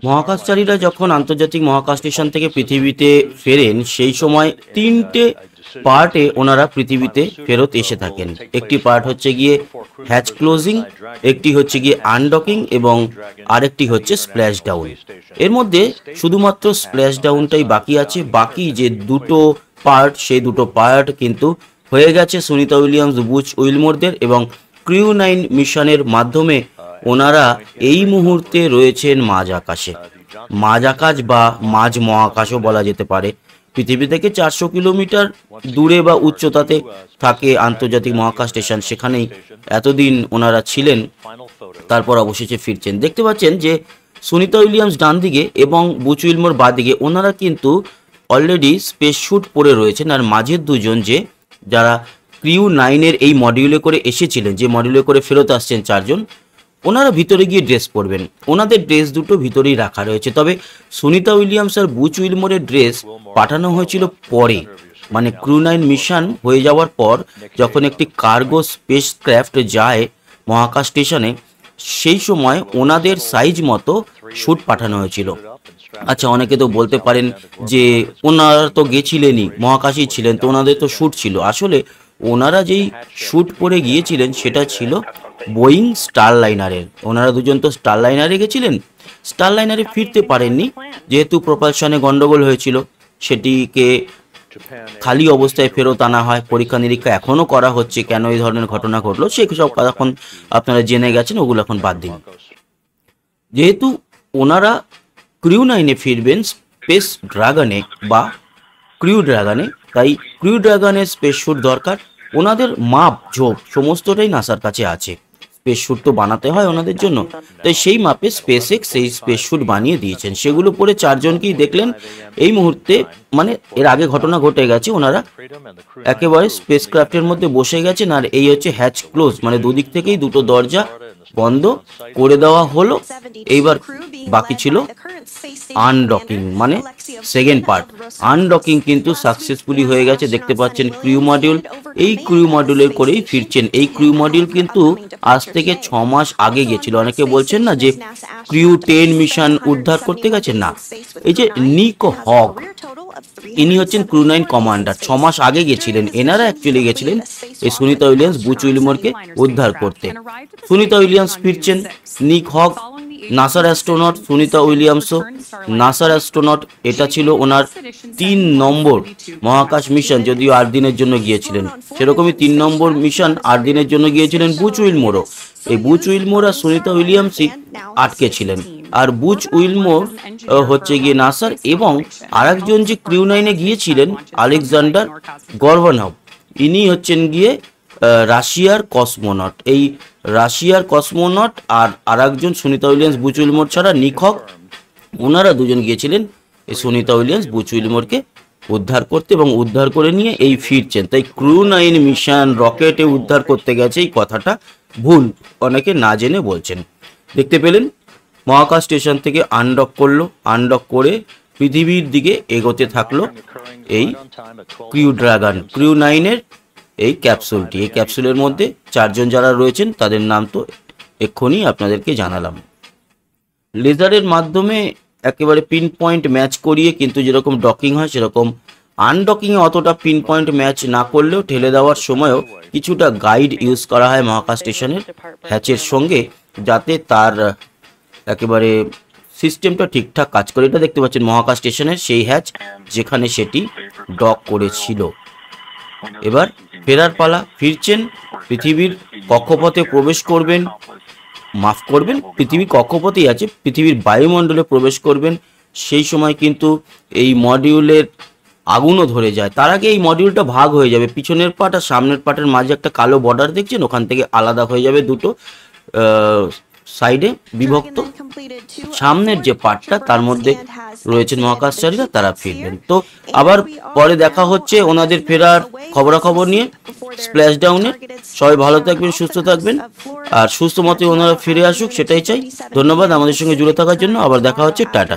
মহাকাশচারীরা যখন আন্তর্জাতিক মহাকাশ স্টেশন থেকে পৃথিবীতে ফেরেন সেই সময় তিনটে পার্টে ওনারা পৃথিবীতে ফেরত এসে থাকেন। একটি পার্ট হচ্ছে গিয়ে হ্যাচ ক্লোজিং, একটি হচ্ছে গিয়ে আনডকিং এবং আরেকটি হচ্ছে স্প্ল্যাশ ডাউন। এর মধ্যে শুধুমাত্র স্প্ল্যাশ ডাউনটাই বাকি আছে। বাকি যে দুটো পার্ট, সেই দুটো পার্ট কিন্তু হয়ে গেছে সুনিতা উইলিয়ামস, বুচ উইলমোরদের, এবং ক্রিউ 9 মিশনের মাধ্যমে ওনারা এই মুহূর্তে রয়েছেন মাঝ আকাশে। মাঝ আকাশ বা মাঝ মহাকাশও বলা যেতে পারে। পৃথিবী থেকে 400 কিলোমিটার দূরে বা উচ্চতাতে থাকে আন্তর্জাতিক মহাকাশ স্টেশন, সেখানেই এতদিন ওনারা ছিলেন, তারপর অবশেষে ফিরছেন। দেখতে পাচ্ছেন যে সুনিতা উইলিয়ামস ডান দিকে এবং বুচ উইলমোর বাঁ দিকে, ওনারা কিন্তু অলরেডি স্পেস স্যুট পরে রয়েছেন। আর মাঝের দুজন যারা ক্রিউ 9-এর এই মডিউলে করে এসেছিলেন, যে মডিউলে করে ফেরত আসছেন চারজন, ওনারা ভিতরে গিয়ে ড্রেস পরবেন। ওনাদের ড্রেস দুটো ভিতরেই রাখা রয়েছে। তবে সুনিতা উইলিয়ামস আর বুচ উইলমোরের ড্রেস পাঠানো হয়েছিল পরে, মানে ক্রিউ 9 মিশন হয়ে যাওয়ার পর যখন একটি কার্গো স্পেস ক্রাফট যায় মহাকাশ স্টেশনে, সেই সময় ওনাদের সাইজ মতো স্যুট পাঠানো হয়েছিল। আচ্ছা, অনেকে তো বলতে পারেন যে ওনারা তো গেছিলেনই, মহাকাশেই ছিলেন, তো ওনাদের তো স্যুট ছিল। আসলে ওনারা যেই স্যুট পরে গিয়েছিলেন সেটা ছিল বোয়িং স্টারলাইনারের। ওনারা দুজন তো স্টারলাইনারে গেছিলেন, স্টারলাইনারে ফিরতে পারেননি যেহেতু প্রপালশনে গন্ডগোল হয়েছিল। সেটিকে খালি অবস্থায় ফেরত আনা হয়। পরীক্ষা নিরীক্ষা এখনও করা হচ্ছে, কেন এই ধরনের ঘটনা ঘটলো সেই সব কথা এখন আপনারা জেনে গেছেন, ওগুলো এখন বাদ দিন। যেহেতু ওনারা ক্রিউ 9-এ ফিরবেন স্পেস ড্রাগনে বা ক্রিউ ড্রাগনে, তাই ক্রিউ ড্রাগনের স্পেস স্যুট দরকার। ওনাদের মাপ ঝোপ সমস্তটাই নাসার কাছে আছে। স্পেস স্যুট তো বানাতে হয় ওনাদের জন্য, তাই সেই মাপে স্পেস এক্স সেই স্পেস স্যুট বানিয়ে দিয়েছেন। সেগুলো পরে চারজনকেই দেখলেন এই মুহূর্তে, মানে এর আগে ঘটনা ঘটে গেছে, ওনারা একেবারে স্পেস ক্রাফটের মধ্যে বসে গেছেন। আর এই হচ্ছে হ্যাচ ক্লোজ, মানে দুদিক থেকেই দুটো দরজা বন্ধ করে দেওয়া হলো। এইবার বাকি ছিল আনডকিং, মানে সেকেন্ড পার্ট। আনডকিং কিন্তু সাকসেসফুলি হয়ে গেছে। দেখতে পাচ্ছেন ক্রিউ মডিউল, এই ক্রিউ মডিউলের করেই ফিরছেন। এই ক্রিউ মডিউল কিন্তু আজ থেকে 6 মাস আগে গেছিল। অনেকে বলছেন না যে ক্রিউ 10 মিশন উদ্ধার করতে গেছেন, না, এই যে নিক হগ, ইনি হচ্ছেন ক্রিউ 9 কমান্ডার, 6 মাস আগে গেছিলেন। এনারা অ্যাকচুয়ালি গেছিলেন এই সুনিতা উইলিয়ামস, বুচ উইলমোরকে উদ্ধার করতে। সুনিতা উইলিয়ামস ফিরছেন, নিক হগ নাসার অ্যাস্ট্রোনট, সুনিতা উইলিয়ামসও নাসার অ্যাস্ট্রোনট। এটা ছিল ওনার 3 নম্বর মহাকাশ মিশন, যদিও 8 দিনের জন্য গিয়েছিলেন। সেরকমই 3 নম্বর মিশন 8 দিনের জন্য গিয়েছিলেন বুচ উইলমোরও। এই বুচ উইলমোর আর সুনিতা উইলিয়ামসই আটকে ছিলেন। আর বুচ উইলমোর হচ্ছে গিয়ে নাসার, এবং আরেকজন যে ক্রিউ 9-এ গিয়েছিলেন আলেকজান্ডার গর্বানভ, ইনি হচ্ছেন গিয়ে রাশিয়ার কসমোনট। এই রাশিয়ার কসমোনট আর আরেকজন সুনিতা উইলিয়ামস, বুচ উইলমোর ছাড়া নিক হগ, ওনারা দুজন গিয়েছিলেন এই সুনিতা উইলিয়ামস, বুচ উইলমোরকে উদ্ধার করতে, এবং উদ্ধার করে নিয়ে এই ফিরছেন। তাই ক্রিউ 9 মিশন রকেটে উদ্ধার করতে গেছে, এই কথাটা ভুল, অনেকে না জেনে বলছেন। দেখতে পেলেন মহাকাশ স্টেশন থেকে আনডক করলো, আনডক করে পৃথিবীর দিকে এগোতে থাকলো এই ক্রিউ ড্রাগন, ক্রিউ 9-এর এই ক্যাপসুলটি। এই ক্যাপসুলের মধ্যে চারজন যারা রয়েছেন তাদের নাম তো এক্ষুনি আপনাদেরকে জানালাম। লেজারের মাধ্যমে একেবারে পিন পয়েন্ট ম্যাচ করিয়ে কিন্তু যেরকম ডকিং হয়, সেরকম আনডকিংয়ে অতটা পিন পয়েন্ট ম্যাচ না করলেও ঠেলে দেওয়ার সময়ও কিছুটা গাইড ইউজ করা হয় মহাকাশ স্টেশনের হ্যাচের সঙ্গে, যাতে তার একেবারে সিস্টেমটা ঠিকঠাক কাজ করে। এটা দেখতে পাচ্ছেন মহাকাশ স্টেশনের সেই হ্যাচ যেখানে সেটি ডক করেছিল। এবার ফেরার পালা, ফিরছেন, পৃথিবীর কক্ষপথে প্রবেশ করবেন, মাফ করবেন, পৃথিবী কক্ষপথেই আছে, পৃথিবীর বায়ুমণ্ডলে প্রবেশ করবেন। সেই সময় কিন্তু এই মডিউলের আগুনও ধরে যায়। তার আগে এই মডিউলটা ভাগ হয়ে যাবে, পিছনের পার্ট আর সামনের পার্টের মাঝে একটা কালো বর্ডার দেখছেন, ওখান থেকে আলাদা হয়ে যাবে, দুটো সাইডে বিভক্ত। সামনের যে পার্টটা, তার মধ্যে রয়েছেন মহাকাশচারীরা, তারা ফিরবেন। তো আবার পরে দেখা হচ্ছে ওনাদের ফেরার খবরাখবর নিয়ে স্প্ল্যাশ ডাউনে। সবাই ভালো থাকবেন, সুস্থ থাকবেন, আর সুস্থ মতে ওনারা ফিরে আসুক, সেটাই চাই। ধন্যবাদ আমাদের সঙ্গে জুড়ে থাকার জন্য। আবার দেখা হচ্ছে, টাটা।